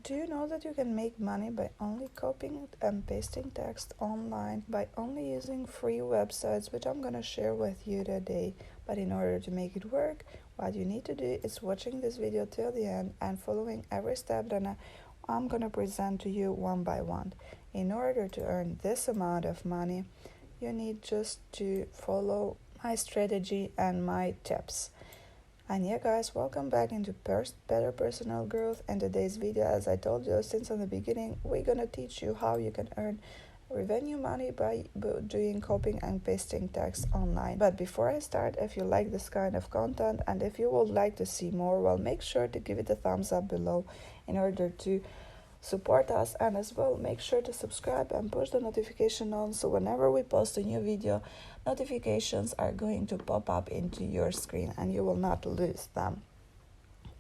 Do you know that you can make money by only copying and pasting text online, by only using free websites, which I'm going to share with you today? But in order to make it work, what you need to do is watching this video till the end and following every step that I'm going to present to you one by one. In order to earn this amount of money, you need just to follow my strategy and my tips. And yeah guys, welcome back into Better Personal Growth. In today's video, as I told you since in the beginning, we're gonna teach you how you can earn revenue money by doing copying and pasting text online. But before I start, if you like this kind of content and if you would like to see more, well, make sure to give it a thumbs up below in order to support us, and as well make sure to subscribe and push the notification on, so whenever we post a new video, notifications are going to pop up into your screen and you will not lose them.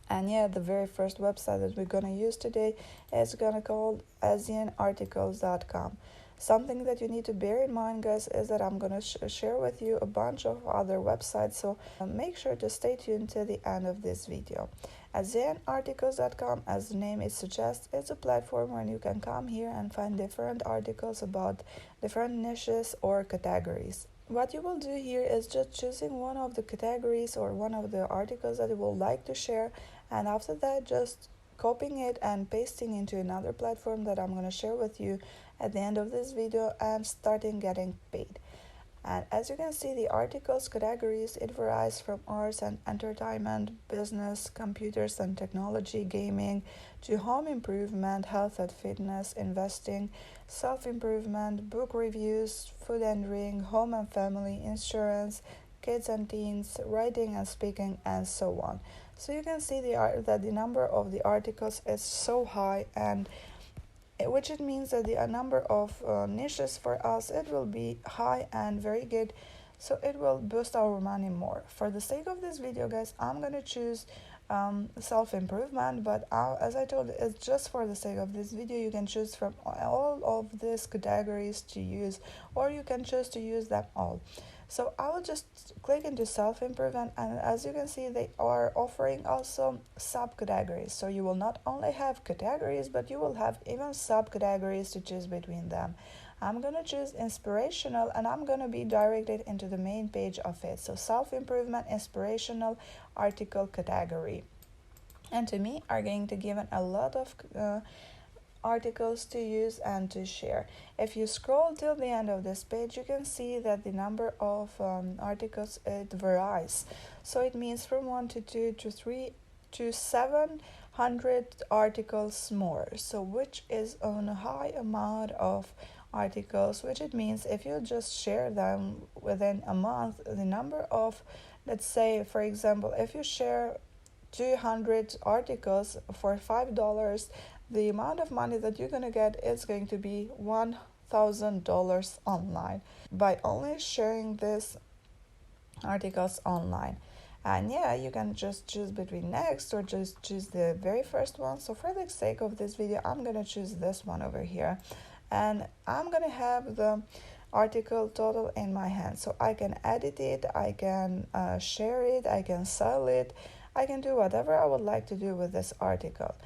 And yeah, the very first website that we're gonna use today is gonna called AsianArticles.com. Something that you need to bear in mind, guys, is that I'm gonna share with you a bunch of other websites, so make sure to stay tuned till the end of this video. AsianArticles.com, as the name it suggests, is a platform where you can come here and find different articles about different niches or categories. What you will do here is just choosing one of the categories or one of the articles that you would like to share, and after that just copying it and pasting into another platform that I'm going to share with you at the end of this video and starting getting paid. And as you can see, the articles categories, it varies from arts and entertainment, business, computers and technology, gaming, to home improvement, health and fitness, investing, self-improvement, book reviews, food and drink, home and family, insurance, kids and teens, writing and speaking, and so on. So you can see that the number of the articles is so high, and which it means that the number of niches for us, it will be high and very good, so it will boost our money more. For the sake of this video, guys, I'm gonna choose self-improvement, but as I told you, it's just for the sake of this video. You can choose from all of these categories to use, or you can choose to use them all. So I will just click into self-improvement, and as you can see, they are offering also subcategories. So you will not only have categories, but you will have even subcategories to choose between them. I'm gonna choose inspirational, and I'm gonna be directed into the main page of it. So self-improvement, inspirational article category. And to me are going to give a lot of articles to use and to share. If you scroll till the end of this page, you can see that the number of articles, it varies. So it means from 1 to 2 to 3 to 700 articles more, so which is on a high amount of articles, which it means if you just share them within a month, the number of, let's say for example, if you share 200 articles for $5, the amount of money that you're gonna get is going to be $1,000 online by only sharing these articles online. And yeah, you can just choose between next or just choose the very first one. So for the sake of this video, I'm gonna choose this one over here, and I'm gonna have the article total in my hand, so I can edit it, I can share it, I can sell it, I can do whatever I would like to do with this article.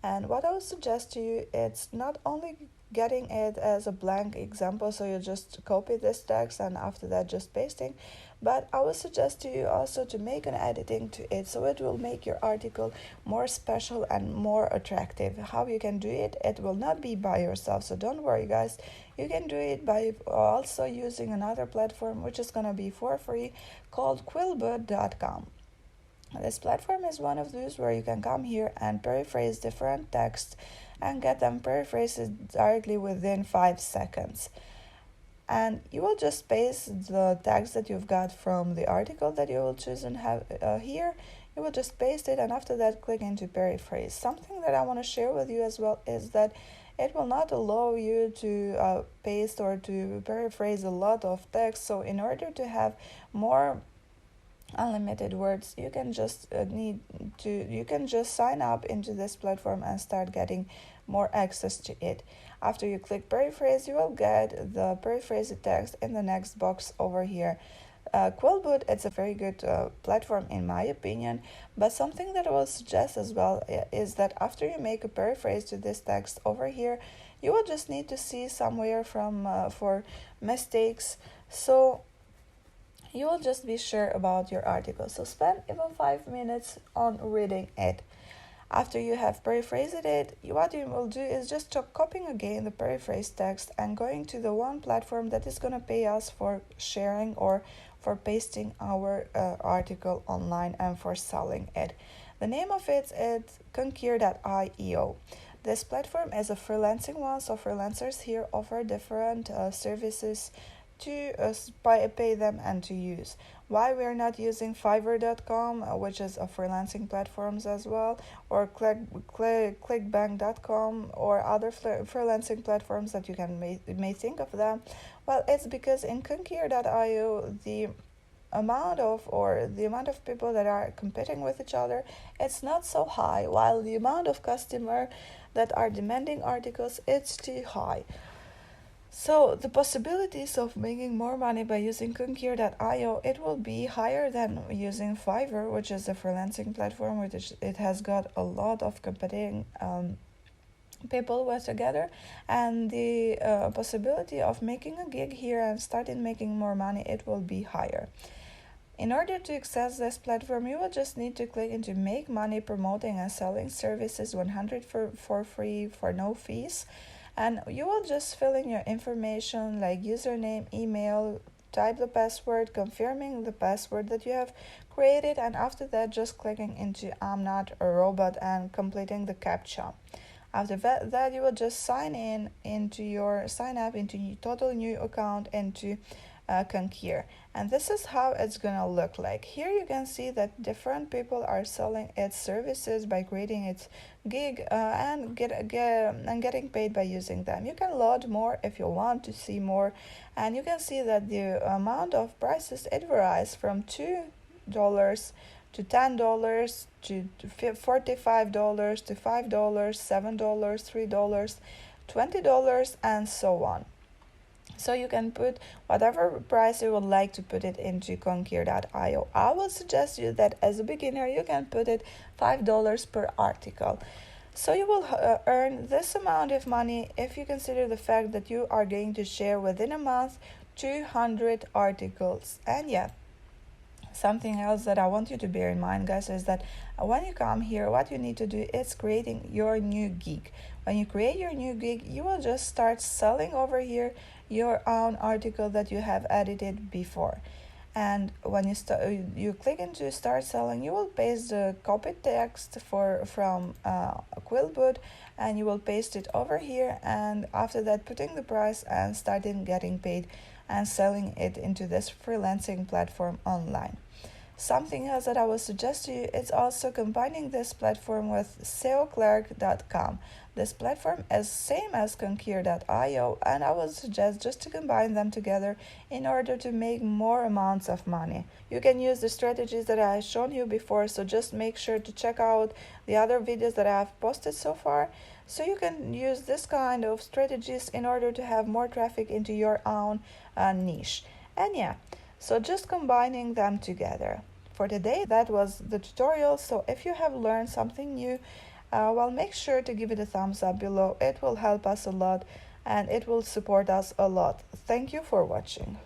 And what I would suggest to you, it's not only getting it as a blank example, so you just copy this text and after that just pasting, but I would suggest to you also to make an editing to it, so it will make your article more special and more attractive. How you can do it, it will not be by yourself, so don't worry guys, you can do it by also using another platform which is gonna be for free, called Quillbot.com. This platform is one of those where you can come here and paraphrase different texts and get them paraphrased directly within 5 seconds. And you will just paste the text that you've got from the article that you will choose and have here. You will just paste it, and after that click into paraphrase. Something that I want to share with you as well is that it will not allow you to paste or to paraphrase a lot of text. So in order to have more unlimited words, you can just sign up into this platform and start getting more access to it. After you click paraphrase, you will get the paraphrased text in the next box over here. Quillboot, it's a very good platform in my opinion, but something that I will suggest as well is that after you make a paraphrase to this text over here, you will just need to see somewhere from for mistakes. So you will just be sure about your article. So spend even 5 minutes on reading it. After you have paraphrased it, what you will do is just copying again the paraphrased text and going to the one platform that is going to pay us for sharing or for pasting our article online and for selling it. The name of it is Conquer.io. This platform is a freelancing one, so freelancers here offer different services to pay them and to use. Why we're not using Fiverr.com, which is a freelancing platforms as well, or Clickbank.com or other freelancing platforms that you may think of them. Well, it's because in Conquer.io the amount of people that are competing with each other, it's not so high, while the amount of customer that are demanding articles, it's too high. So the possibilities of making more money by using Conquer.io, it will be higher than using Fiverr, which is a freelancing platform, which it has got a lot of competing people with together, and the possibility of making a gig here and starting making more money, it will be higher. In order to access this platform, you will just need to click into Make Money Promoting and Selling Services 100 for free for no fees. And you will just fill in your information like username, email, type the password, confirming the password that you have created, and after that just clicking into I'm not a robot and completing the CAPTCHA. After that you will just sign up into your total new account into Conquer, and this is how it's gonna look like. Here you can see that different people are selling its services by creating its gig and getting paid by using them. You can load more if you want to see more, and you can see that the amount of prices, it varies from $2 to $10 to $45 to $5, $7, $3, $20, and so on. So you can put whatever price you would like to put it into Conquer.io. I will suggest you that as a beginner you can put it $5 per article. So you will earn this amount of money if you consider the fact that you are going to share within a month 200 articles. And yeah, something else that I want you to bear in mind, guys, is that when you come here, what you need to do is creating your new gig. When you create your new gig, you will just start selling over here your own article that you have edited before. And when you click into start selling, you will paste the copied text from Quillboot, and you will paste it over here, and after that putting the price and starting getting paid and selling it into this freelancing platform online. Something else that I would suggest to you is also combining this platform with SEOclerk.com. This platform is same as Conquer.io, and I would suggest just to combine them together in order to make more amounts of money. You can use the strategies that I have shown you before, so just make sure to check out the other videos that I have posted so far, so you can use this kind of strategies in order to have more traffic into your own niche. And yeah, so just combining them together. For today, that was the tutorial. So if you have learned something new, well, make sure to give it a thumbs up below. It will help us a lot and it will support us a lot. Thank you for watching.